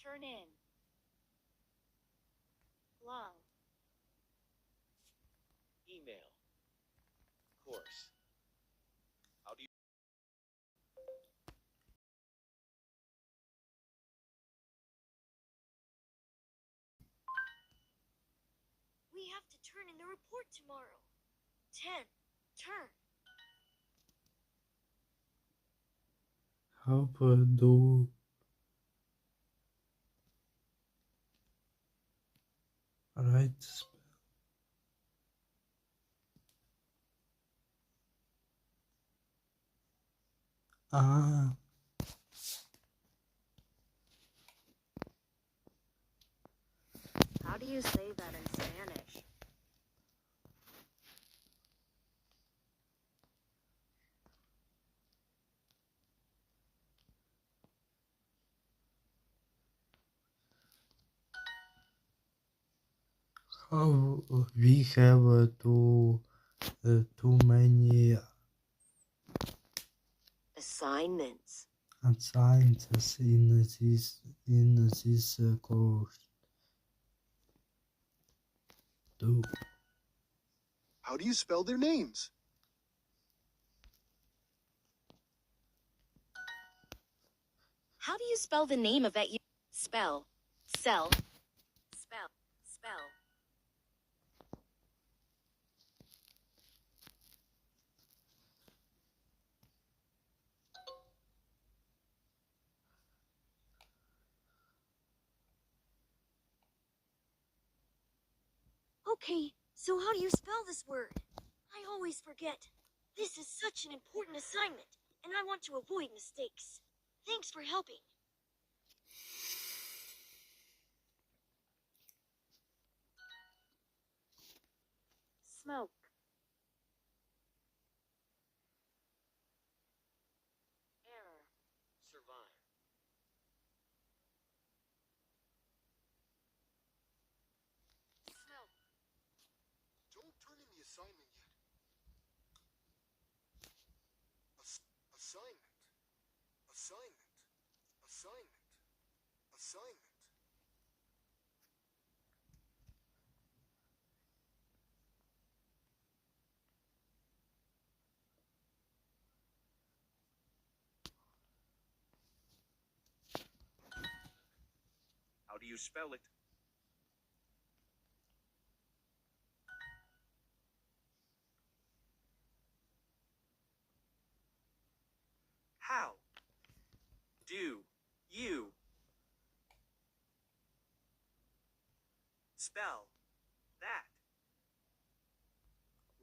Turn in. Long. Email. Course. How do you... We have to turn in the report tomorrow. 10. Turn. How do right spell? Ah, How do you say that in Spanish? how we have too many Assignments. assignments in this course. Do How do you spell their names? How do you spell the name of that spell? Spell. Okay, so how do you spell this word? I always forget. This is such an important assignment, and I want to avoid mistakes. Thanks for helping. Smoke. Error. Survive. Smoke. Don't turn in the assignment yet. Assignment. Assignment. Assignment. Assignment. How do you spell it? How do you spell that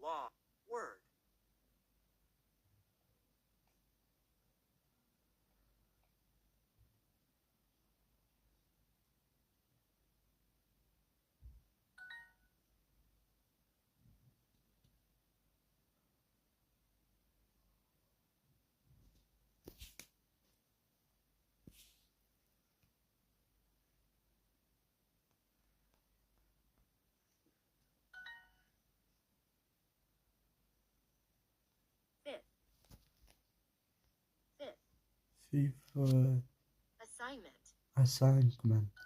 law word? Fifth. fifth Assignment. assignment.